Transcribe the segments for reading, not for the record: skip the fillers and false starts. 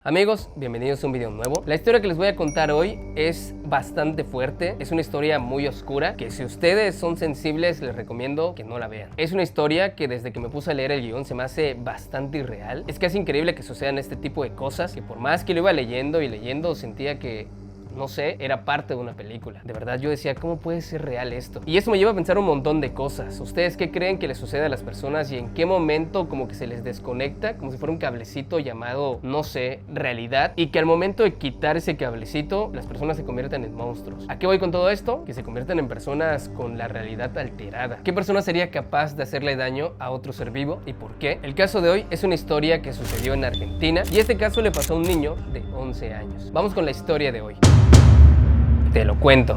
Amigos, bienvenidos a un video nuevo. La historia que les voy a contar hoy es bastante fuerte, es una historia muy oscura que si ustedes son sensibles les recomiendo que no la vean. Es una historia que desde que me puse a leer el guión se me hace bastante irreal. Es casi increíble que sucedan este tipo de cosas, que por más que lo iba leyendo y leyendo sentía que no sé, era parte de una película. De verdad yo decía, ¿cómo puede ser real esto? Y eso me lleva a pensar un montón de cosas. ¿Ustedes qué creen que les sucede a las personas y en qué momento como que se les desconecta? Como si fuera un cablecito llamado, no sé, realidad. Y que al momento de quitar ese cablecito, las personas se convierten en monstruos. ¿A qué voy con todo esto? Que se convierten en personas con la realidad alterada. ¿Qué persona sería capaz de hacerle daño a otro ser vivo y por qué? El caso de hoy es una historia que sucedió en Argentina y este caso le pasó a un niño de 11 años. Vamos con la historia de hoy. Te lo cuento.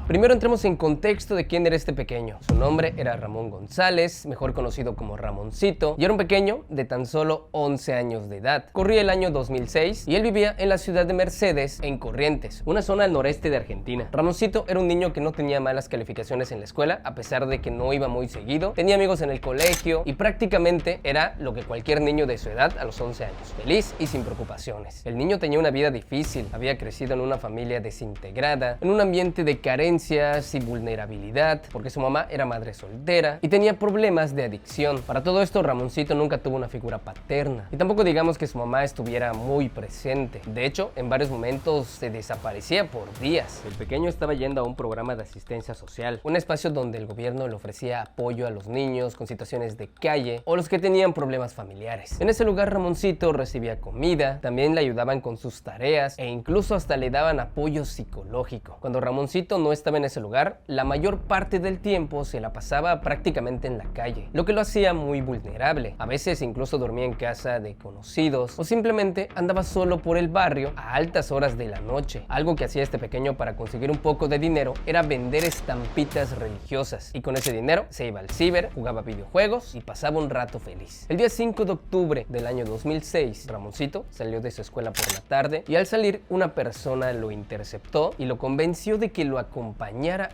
Primero entremos en contexto de quién era este pequeño. Su nombre era Ramón González, mejor conocido como Ramoncito, y era un pequeño de tan solo 11 años de edad. Corría el año 2006 y él vivía en la ciudad de Mercedes, en Corrientes, una zona al noreste de Argentina. Ramoncito era un niño que no tenía malas calificaciones en la escuela, a pesar de que no iba muy seguido, tenía amigos en el colegio y prácticamente era lo que cualquier niño de su edad a los 11 años, feliz y sin preocupaciones. El niño tenía una vida difícil, había crecido en una familia desintegrada, en un ambiente de carencia y vulnerabilidad, porque su mamá era madre soltera y tenía problemas de adicción. Para todo esto, Ramoncito nunca tuvo una figura paterna y tampoco digamos que su mamá estuviera muy presente. De hecho, en varios momentos se desaparecía por días. El pequeño estaba yendo a un programa de asistencia social, un espacio donde el gobierno le ofrecía apoyo a los niños con situaciones de calle o los que tenían problemas familiares. En ese lugar, Ramoncito recibía comida, también le ayudaban con sus tareas e incluso hasta le daban apoyo psicológico. Cuando Ramoncito no estaba en ese lugar, la mayor parte del tiempo se la pasaba prácticamente en la calle, lo que lo hacía muy vulnerable. A veces incluso dormía en casa de conocidos o simplemente andaba solo por el barrio a altas horas de la noche. Algo que hacía este pequeño para conseguir un poco de dinero era vender estampitas religiosas y con ese dinero se iba al ciber, jugaba videojuegos y pasaba un rato feliz. El día 5 de octubre del año 2006, Ramoncito salió de su escuela por la tarde y al salir una persona lo interceptó y lo convenció de que lo acompañara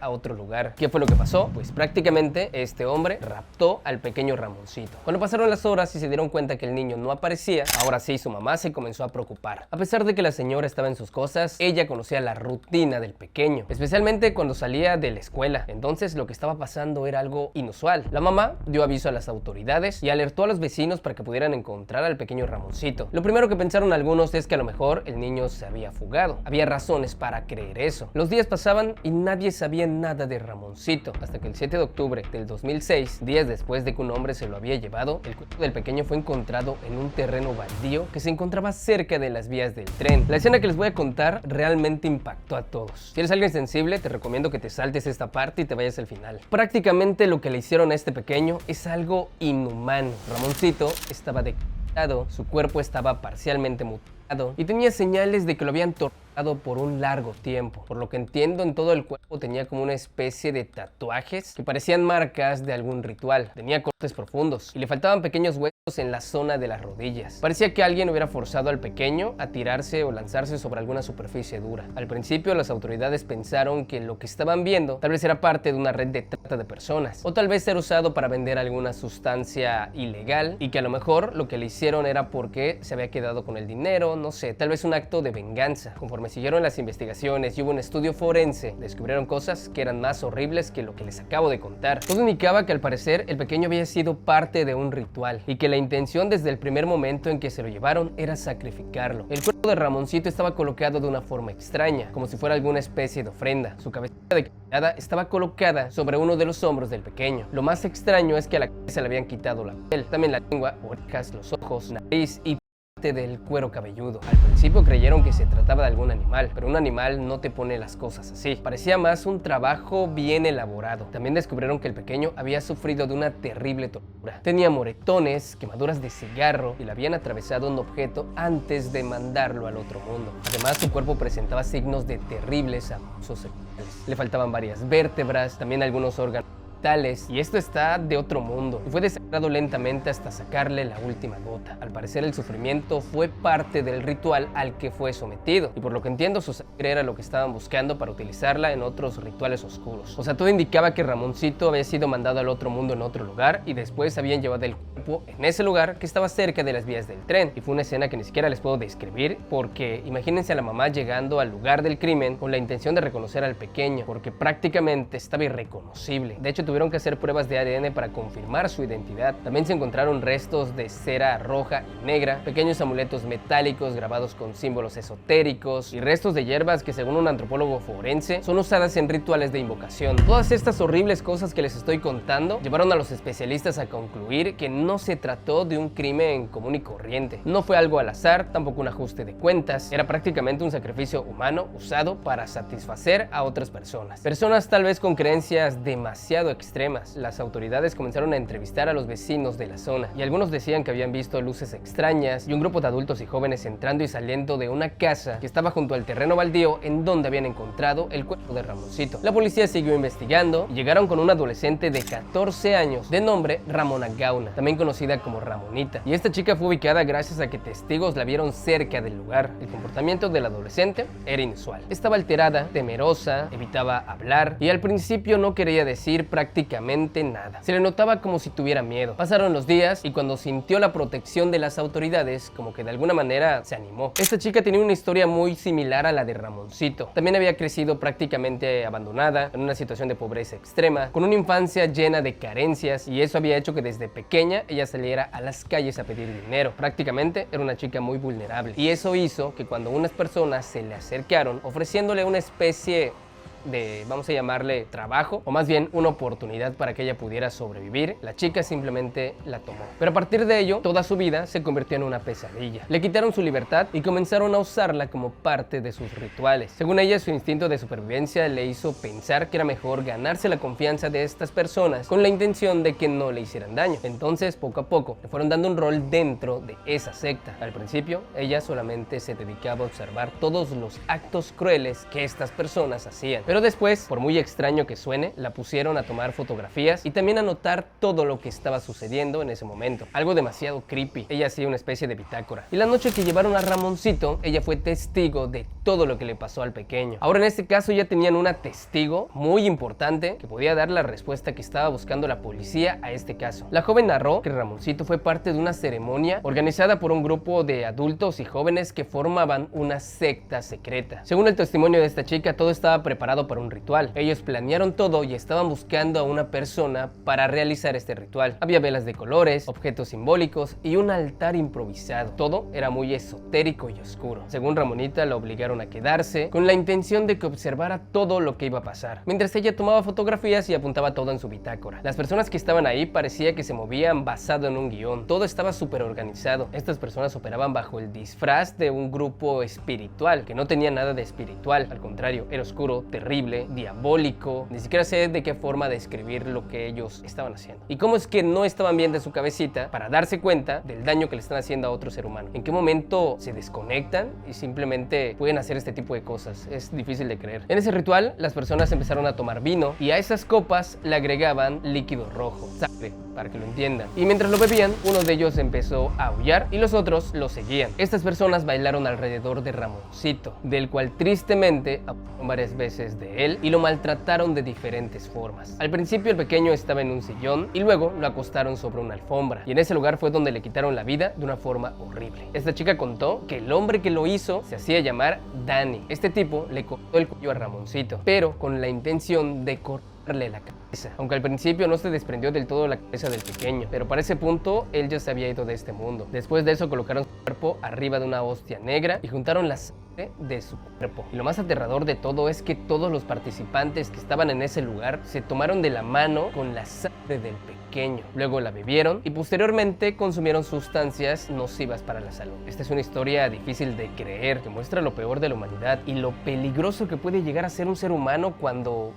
a otro lugar. ¿Qué fue lo que pasó? Pues prácticamente este hombre raptó al pequeño Ramoncito. Cuando pasaron las horas y se dieron cuenta que el niño no aparecía, ahora sí su mamá se comenzó a preocupar. A pesar de que la señora estaba en sus cosas, ella conocía la rutina del pequeño, especialmente cuando salía de la escuela. Entonces lo que estaba pasando era algo inusual. La mamá dio aviso a las autoridades y alertó a los vecinos para que pudieran encontrar al pequeño Ramoncito. Lo primero que pensaron algunos es que a lo mejor el niño se había fugado. Había razones para creer eso. Los días pasaban y nadie sabía nada de Ramoncito, hasta que el 7 de octubre del 2006, días después de que un hombre se lo había llevado, el cuerpo del pequeño fue encontrado en un terreno baldío que se encontraba cerca de las vías del tren. La escena que les voy a contar realmente impactó a todos. Si eres alguien sensible, te recomiendo que te saltes esta parte y te vayas al final. Prácticamente lo que le hicieron a este pequeño es algo inhumano. Ramoncito estaba decapitado, su cuerpo estaba parcialmente mutilado y tenía señales de que lo habían torturado por un largo tiempo. Por lo que entiendo, en todo el cuerpo tenía como una especie de tatuajes que parecían marcas de algún ritual. Tenía cortes profundos y le faltaban pequeños huesos en la zona de las rodillas. Parecía que alguien hubiera forzado al pequeño a tirarse o lanzarse sobre alguna superficie dura. Al principio las autoridades pensaron que lo que estaban viendo tal vez era parte de una red de trata de personas o tal vez era usado para vender alguna sustancia ilegal y que a lo mejor lo que le hicieron era porque se había quedado con el dinero, no sé, tal vez un acto de venganza. Conforme siguieron las investigaciones y hubo un estudio forense, descubrieron cosas que eran más horribles que lo que les acabo de contar. Todo indicaba que al parecer el pequeño había sido parte de un ritual y que la intención desde el primer momento en que se lo llevaron era sacrificarlo. El cuerpo de Ramoncito estaba colocado de una forma extraña, como si fuera alguna especie de ofrenda. Su cabeza decapitada estaba colocada sobre uno de los hombros del pequeño. Lo más extraño es que a la cabeza le habían quitado la piel, también la lengua, orejas, los ojos, nariz y del cuero cabelludo. Al principio creyeron que se trataba de algún animal, pero un animal no te pone las cosas así. Parecía más un trabajo bien elaborado. También descubrieron que el pequeño había sufrido de una terrible tortura. Tenía moretones, quemaduras de cigarro y le habían atravesado un objeto antes de mandarlo al otro mundo. Además, su cuerpo presentaba signos de terribles abusos sexuales. Le faltaban varias vértebras, también algunos órganos vitales y esto está de otro mundo. Y fue desangrado lentamente hasta sacarle la última gota. Al parecer el sufrimiento fue parte del ritual al que fue sometido y por lo que entiendo su sangre era lo que estaban buscando para utilizarla en otros rituales oscuros. O sea, todo indicaba que Ramoncito había sido mandado al otro mundo en otro lugar y después habían llevado el cuerpo en ese lugar que estaba cerca de las vías del tren. Y fue una escena que ni siquiera les puedo describir porque imagínense a la mamá llegando al lugar del crimen con la intención de reconocer al pequeño porque prácticamente estaba irreconocible. De hecho, tuvieron que hacer pruebas de ADN para confirmar su identidad. También se encontraron restos de cera roja y negra, pequeños amuletos metálicos grabados con símbolos esotéricos y restos de hierbas que según un antropólogo forense son usadas en rituales de invocación. Todas estas horribles cosas que les estoy contando llevaron a los especialistas a concluir que no se trató de un crimen común y corriente. No fue algo al azar, tampoco un ajuste de cuentas, era prácticamente un sacrificio humano usado para satisfacer a otras personas. Personas tal vez con creencias demasiado extremas. Las autoridades comenzaron a entrevistar a los vecinos de la zona y algunos decían que habían visto luces extrañas y un grupo de adultos y jóvenes entrando y saliendo de una casa que estaba junto al terreno baldío en donde habían encontrado el cuerpo de Ramoncito. La policía siguió investigando y llegaron con una adolescente de 14 años de nombre Ramona Gauna, también conocida como Ramonita, y esta chica fue ubicada gracias a que testigos la vieron cerca del lugar. El comportamiento del adolescente era inusual. Estaba alterada, temerosa, evitaba hablar y al principio no quería decir prácticamente nada. Se le notaba como si tuviera miedo. Pasaron los días y cuando sintió la protección de las autoridades, como que de alguna manera se animó. Esta chica tenía una historia muy similar a la de Ramoncito. También había crecido prácticamente abandonada, en una situación de pobreza extrema, con una infancia llena de carencias y eso había hecho que desde pequeña ella saliera a las calles a pedir dinero. Prácticamente era una chica muy vulnerable y eso hizo que cuando unas personas se le acercaron ofreciéndole una especie de, vamos a llamarle, trabajo, o más bien una oportunidad para que ella pudiera sobrevivir, la chica simplemente la tomó. Pero a partir de ello, toda su vida se convirtió en una pesadilla. Le quitaron su libertad y comenzaron a usarla como parte de sus rituales. Según ella, su instinto de supervivencia le hizo pensar que era mejor ganarse la confianza de estas personas con la intención de que no le hicieran daño. Entonces, poco a poco, le fueron dando un rol dentro de esa secta. Al principio, ella solamente se dedicaba a observar todos los actos crueles que estas personas hacían. Pero después, por muy extraño que suene, la pusieron a tomar fotografías y también a notar todo lo que estaba sucediendo en ese momento. Algo demasiado creepy. Ella hacía una especie de bitácora. Y la noche que llevaron a Ramoncito, ella fue testigo de todo lo que le pasó al pequeño. Ahora en este caso ya tenían una testigo muy importante que podía dar la respuesta que estaba buscando la policía a este caso. La joven narró que Ramoncito fue parte de una ceremonia organizada por un grupo de adultos y jóvenes que formaban una secta secreta. Según el testimonio de esta chica, todo estaba preparado para un ritual. Ellos planearon todo y estaban buscando a una persona para realizar este ritual. Había velas de colores, objetos simbólicos y un altar improvisado. Todo era muy esotérico y oscuro. Según Ramonita, la obligaron a quedarse con la intención de que observara todo lo que iba a pasar, mientras ella tomaba fotografías y apuntaba todo en su bitácora. Las personas que estaban ahí parecía que se movían basado en un guión. Todo estaba súper organizado. Estas personas operaban bajo el disfraz de un grupo espiritual, que no tenía nada de espiritual. Al contrario, era oscuro, terrible, diabólico. Ni siquiera sé de qué forma describir lo que ellos estaban haciendo. Y cómo es que no estaban bien de su cabecita para darse cuenta del daño que le están haciendo a otro ser humano. ¿En qué momento se desconectan y simplemente pueden hacer este tipo de cosas? Es difícil de creer. En ese ritual, las personas empezaron a tomar vino y a esas copas le agregaban líquido rojo, sangre, para que lo entiendan. Y mientras lo bebían, uno de ellos empezó a aullar y los otros lo seguían. Estas personas bailaron alrededor de Ramoncito, del cual tristemente abusaron varias veces de él y lo maltrataron de diferentes formas. Al principio el pequeño estaba en un sillón y luego lo acostaron sobre una alfombra y en ese lugar fue donde le quitaron la vida de una forma horrible. Esta chica contó que el hombre que lo hizo se hacía llamar Danny. Este tipo le cortó el cuello a Ramoncito, pero con la intención de cortarle la cabeza. Aunque al principio no se desprendió del todo la cabeza del pequeño, pero para ese punto él ya se había ido de este mundo. Después de eso colocaron su cuerpo arriba de una hostia negra y juntaron la sangre de su cuerpo. Y lo más aterrador de todo es que todos los participantes que estaban en ese lugar se tomaron de la mano con la sangre del pequeño. Luego la bebieron y posteriormente consumieron sustancias nocivas para la salud. Esta es una historia difícil de creer que muestra lo peor de la humanidad y lo peligroso que puede llegar a ser un ser humano cuando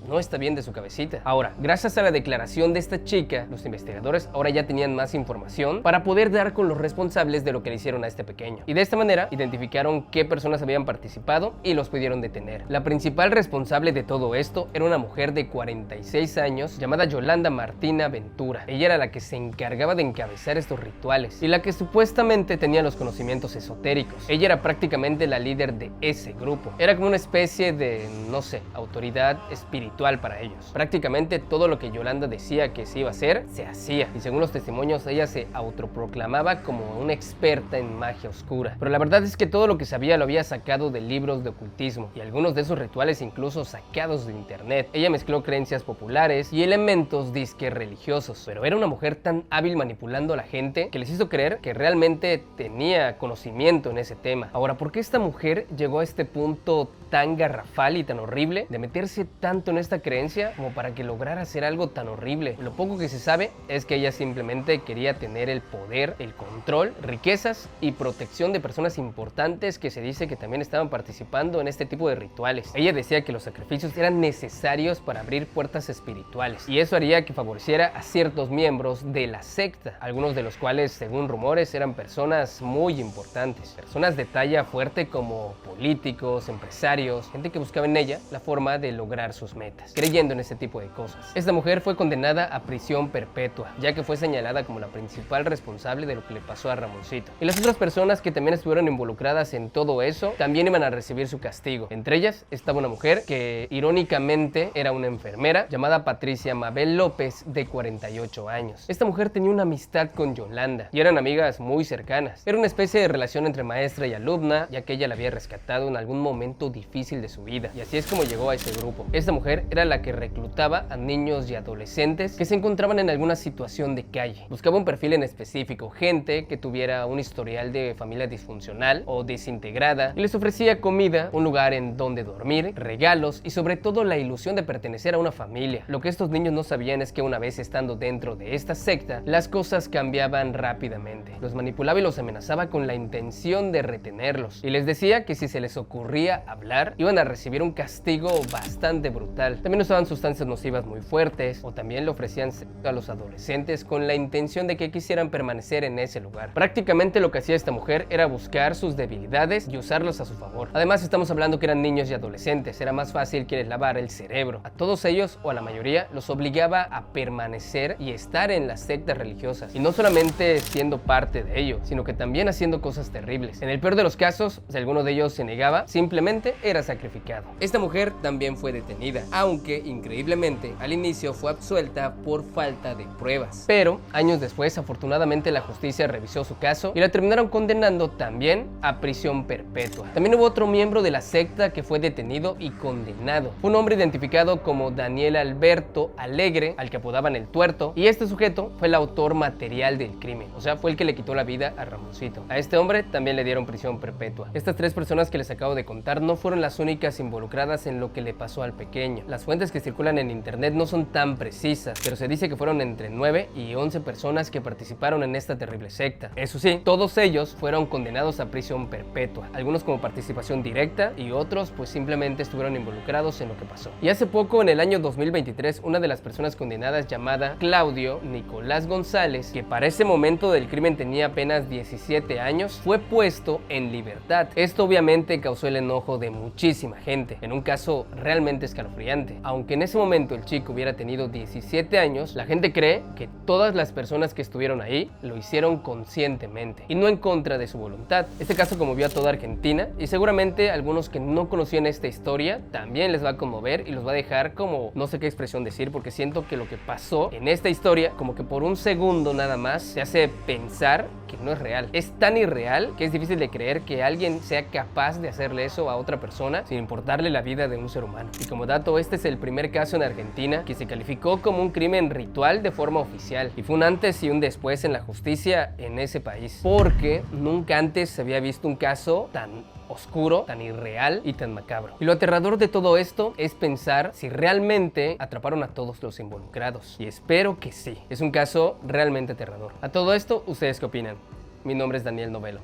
no está bien de su cabecita. Ahora, gracias a la declaración de esta chica, los investigadores ahora ya tenían más información para poder dar con los responsables de lo que le hicieron a este pequeño. Y de esta manera identificaron qué personas habían participado y los pudieron detener. La principal responsable de todo esto era una mujer de 46 años llamada Yolanda Martina Ventura. Ella era la que se encargaba de encabezar estos rituales y la que supuestamente tenía los conocimientos esotéricos. Ella era prácticamente la líder de ese grupo. Era como una especie de, no sé, autoridad espiritual para ellos. Prácticamente todo lo que Yolanda decía que se iba a hacer, se hacía. Y según los testimonios, ella se autoproclamaba como una experta en magia oscura. Pero la verdad es que todo lo que sabía lo había sacado de libros de ocultismo y algunos de esos rituales incluso sacados de internet. Ella mezcló creencias populares y elementos disque religiosos, pero era una mujer tan hábil manipulando a la gente que les hizo creer que realmente tenía conocimiento en ese tema. Ahora, ¿por qué esta mujer llegó a este punto tan garrafal y tan horrible de meterse tanto en esta creencia como para que lograra hacer algo tan horrible? Lo poco que se sabe es que ella simplemente quería tener el poder, el control, riquezas y protección de personas importantes que se dice que también estaban participando en este tipo de rituales. Ella decía que los sacrificios eran necesarios para abrir puertas espirituales y eso haría que favoreciera a ciertos miembros de la secta, algunos de los cuales, según rumores, eran personas muy importantes, personas de talla fuerte como políticos, empresarios, gente que buscaba en ella la forma de lograr sus metas, creyendo en ese tipo de cosas. Esta mujer fue condenada a prisión perpetua, ya que fue señalada como la principal responsable de lo que le pasó a Ramoncito. Y las otras personas que también estuvieron involucradas en todo eso, también iban a recibir su castigo. Entre ellas estaba una mujer que irónicamente era una enfermera llamada Patricia Mabel López, de 48 años. Esta mujer tenía una amistad con Yolanda y eran amigas muy cercanas. Era una especie de relación entre maestra y alumna, ya que ella la había rescatado en algún momento difícil de su vida. Y así es como llegó a ese grupo. Esta mujer era la que reclutaba a niños y adolescentes que se encontraban en alguna situación de calle. Buscaba un perfil en específico, gente que tuviera un historial de familia disfuncional o desintegrada, y les ofrecía comida, un lugar en donde dormir, regalos y sobre todo la ilusión de pertenecer a una familia. Lo que estos niños no sabían es que una vez estando dentro de esta secta, las cosas cambiaban rápidamente. Los manipulaba y los amenazaba con la intención de retenerlos, y les decía que si se les ocurría hablar, iban a recibir un castigo bastante brutal. También usaban sustancias nocivas muy fuertes, o también le ofrecían sexo a los adolescentes con la intención de que quisieran permanecer en ese lugar. Prácticamente lo que hacía esta mujer era buscar sus debilidades y usarlos a su favor. Además, estamos hablando que eran niños y adolescentes, era más fácil que les lavara el cerebro. A todos ellos, o a la mayoría, los obligaba a permanecer y estar en las sectas religiosas, y no solamente siendo parte de ello, sino que también haciendo cosas terribles. En el peor de los casos, si alguno de ellos se negaba, simplemente era sacrificado. Esta mujer también fue detenida, aunque increíblemente al inicio fue absuelta por falta de pruebas. Pero años después, afortunadamente, la justicia revisó su caso y la terminaron condenando también a prisión perpetua. También hubo otro miembro de la secta que fue detenido y condenado. Fue un hombre identificado como Daniel Alberto Alegre, al que apodaban el Tuerto, y este sujeto fue el autor material del crimen, o sea, fue el que le quitó la vida a Ramoncito. A este hombre también le dieron prisión perpetua. Estas tres personas que les acabo de contar no fueron las únicas involucradas en lo que le pasó al pequeño. Las fuentes que circulan en internet no son tan precisas, pero se dice que fueron entre 9 y 11 personas que participaron en esta terrible secta. Eso sí, todos ellos fueron condenados a prisión perpetua, algunos como participación directa y otros pues simplemente estuvieron involucrados en lo que pasó. Y hace poco, en el año 2023, una de las personas condenadas, llamada Claudio Nicolás González, que para ese momento del crimen tenía apenas 17 años, fue puesto en libertad. Esto obviamente causó el enojo de muchísima gente, en un caso realmente escalofriante. Aunque en ese momento el chico hubiera tenido 17 años, la gente cree que todas las personas que estuvieron ahí lo hicieron conscientemente y no en contra de su voluntad. Este caso conmovió a toda Argentina y seguramente algunos que no conocían esta historia también les va a conmover y los va a dejar como no sé qué expresión decir, porque siento que lo que pasó en esta historia como que por un segundo nada más se hace pensar que no es real. Es tan irreal que es difícil de creer que alguien sea capaz de hacerle eso a otra persona sin importarle la vida de un ser humano. Y como dato, este es el primer caso en Argentina que se calificó como un crimen ritual de forma oficial, y fue un antes y un después en la justicia en ese país, porque nunca antes se había visto un caso tan oscuro, tan irreal y tan macabro. Y lo aterrador de todo esto es pensar si realmente atraparon a todos los involucrados, y espero que sí. Es un caso realmente aterrador. A todo esto, ¿ustedes qué opinan? Mi nombre es Daniel Novelo.